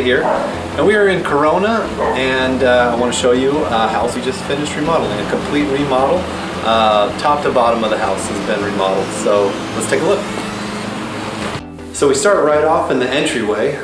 here. And we are in Corona, and I want to show you a house we just finished remodeling, a complete remodel. Top to bottom of the house has been remodeled, so let's take a look. So we start right off in the entryway,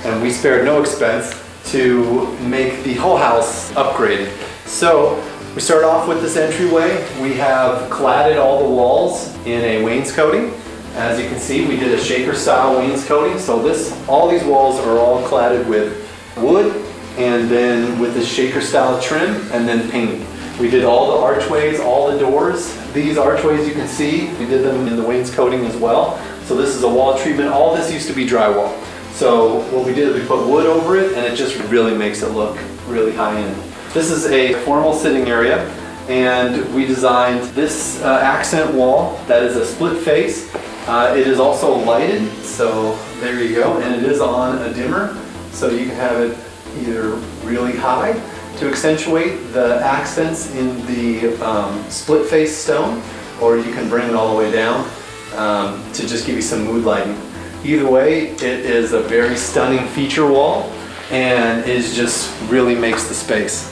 and we spared no expense to make the whole house upgraded. So we start off with this entryway. We have cladded all the walls in a wainscoting. As you can see, we did a shaker style wainscoting. So all these walls are all cladded with wood, and then with the shaker style trim, and then painted. We did all the archways, all the doors. These archways you can see, we did them in the wainscoting as well. So this is a wall treatment. All this used to be drywall. So what we did is we put wood over it, and it just really makes it look really high end. This is a formal sitting area, and we designed this accent wall that is a split face. It is also lighted, so there you go, and it is on a dimmer, so you can have it either really high to accentuate the accents in the split face stone, or you can bring it all the way down to just give you some mood lighting. Either way, it is a very stunning feature wall, and it just really makes the space.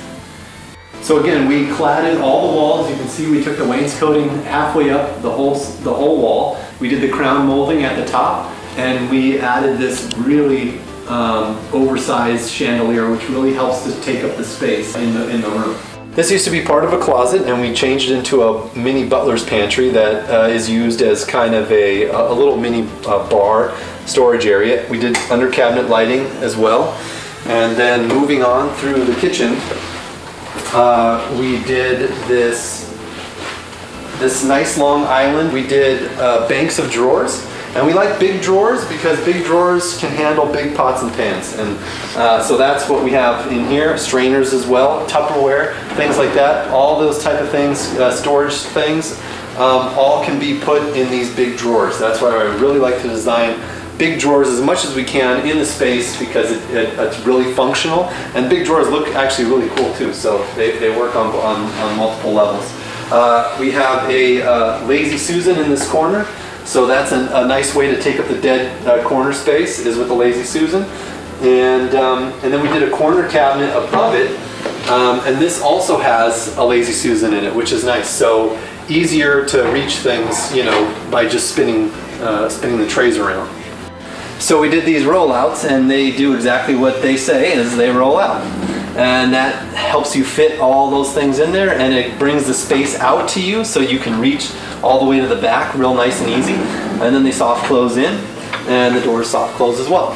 So again, we cladded all the walls. You can see we took the wainscoting halfway up the whole wall. We did the crown molding at the top, and we added this really oversized chandelier, which really helps to take up the space in the room. This used to be part of a closet, and we changed it into a mini butler's pantry that is used as kind of a little mini bar storage area. We did under cabinet lighting as well. And then moving on through the kitchen, we did this nice long island. We did banks of drawers. And we like big drawers because big drawers can handle big pots and pans. And so that's what we have in here. Strainers as well, Tupperware, things like that. All those type of things, storage things, all can be put in these big drawers. That's why I really like to design big drawers as much as we can in the space, because it's really functional. And big drawers look actually really cool too, so they work on multiple levels. We have a Lazy Susan in this corner. So that's a nice way to take up the dead corner space, is with the Lazy Susan. And then we did a corner cabinet above it, and this also has a Lazy Susan in it, which is nice. So easier to reach things, you know, by just spinning the trays around. So we did these rollouts, and they do exactly what they say as they roll out. And that helps you fit all those things in there, and it brings the space out to you so you can reach all the way to the back real nice and easy. And then they soft close in, and the doors soft close as well.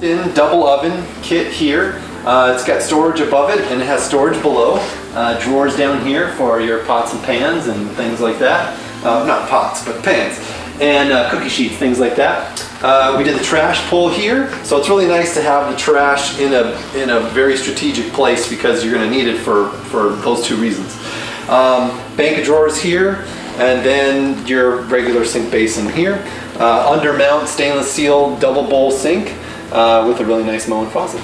In double oven kit here, it's got storage above it, and it has storage below. Drawers down here for your pots and pans and things like that. Not pots, but pans. And cookie sheets, things like that. We did the trash pull here, so it's really nice to have the trash in a very strategic place, because you're going to need it for those two reasons. Bank of drawers here, and then your regular sink basin here. Undermount stainless steel double bowl sink with a really nice Moen faucet.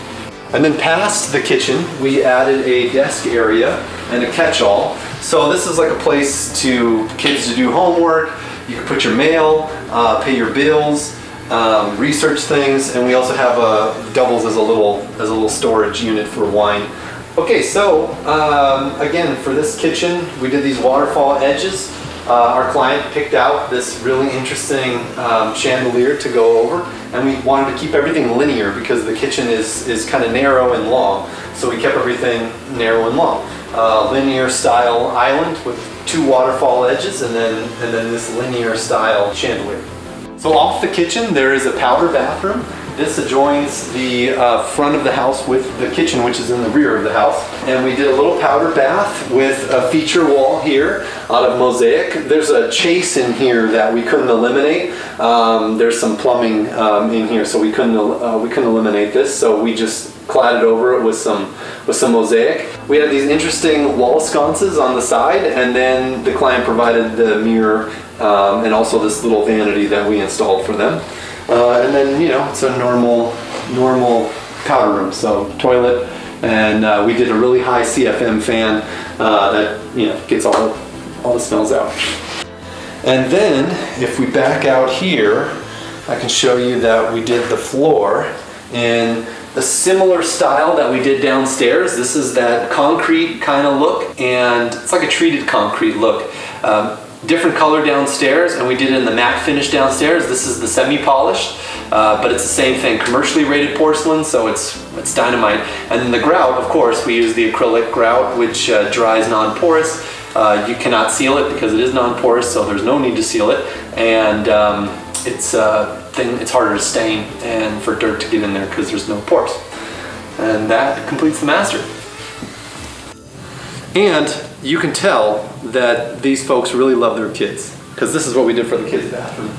And then past the kitchen, we added a desk area and a catch-all. So this is like a place to kids to do homework. You can put your mail, pay your bills, research things, and we also have doubles as a little storage unit for wine. Okay, so again, for this kitchen, we did these waterfall edges. Our client picked out this really interesting chandelier to go over, and we wanted to keep everything linear because the kitchen is kind of narrow and long. So we kept everything narrow and long. Linear style island with two waterfall edges, and then this linear style chandelier. So off the kitchen, there is a powder bathroom. This adjoins the front of the house with the kitchen, which is in the rear of the house. And we did a little powder bath with a feature wall here out of mosaic. There's a chase in here that we couldn't eliminate. There's some plumbing in here, so we couldn't eliminate this. So we just cladded over it with some mosaic. We had these interesting wall sconces on the side, and then the client provided the mirror and also this little vanity that we installed for them. And then, you know, it's a normal powder room, so toilet, and we did a really high CFM fan that, you know, gets all the smells out. And then if we back out here, I can show you that we did the floor in the similar style that we did downstairs. This is that concrete kind of look, and it's like a treated concrete look. Different color downstairs, and we did it in the matte finish downstairs. This is the semi-polished, but it's the same thing, commercially rated porcelain, so it's dynamite. And then the grout, of course, we use the acrylic grout, which dries non-porous. You cannot seal it because it is non-porous, so there's no need to seal it. And it's harder to stain and for dirt to get in there because there's no pores. And that completes the master. And you can tell that these folks really love their kids, because this is what we did for the kids' bathroom.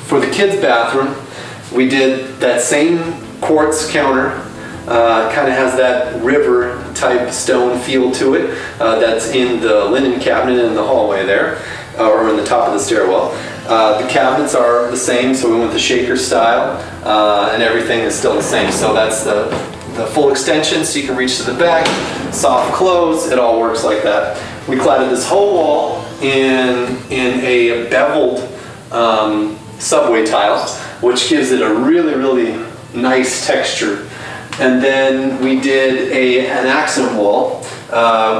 For the kids' bathroom, we did that same quartz counter. Kind of has that river type stone feel to it. That's in the linen cabinet in the hallway there, or in the top of the stairwell. The cabinets are the same, so we went the shaker style, and everything is still the same. So that's the full extension, so you can reach to the back, soft close, it all works like that. We cladded this whole wall in a beveled subway tile, which gives it a really, really nice texture. And then we did an accent wall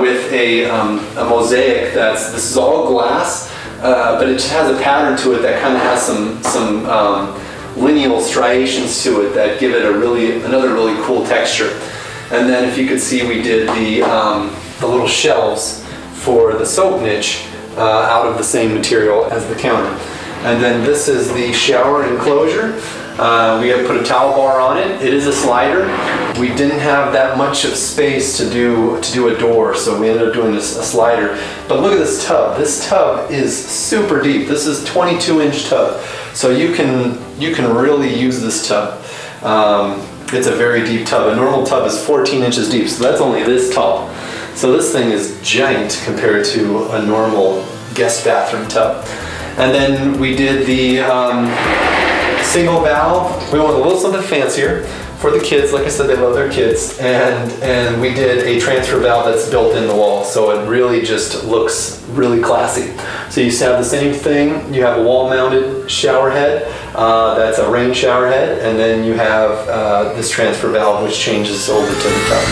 with a mosaic this is all glass, but it just has a pattern to it that kind of has some lineal striations to it that give it another really cool texture. And then if you could see, we did the little shelves for the soap niche out of the same material as the counter. And then this is the shower enclosure. We have put a towel bar on it. It is a slider. We didn't have that much of space to do a door, so we ended up doing a slider. But look at this tub. This tub is super deep. This is 22-inch tub, so you can really use this tub. It's a very deep tub. A normal tub is 14 inches deep, so that's only this tall. So this thing is giant compared to a normal guest bathroom tub. And then we did the single valve. We went a little something fancier for the kids. Like I said, they love their kids. And we did a transfer valve that's built in the wall, so it really just looks really classy. So you have the same thing. You have a wall-mounted shower head. That's a rain shower head. And then you have this transfer valve, which changes over to the tub.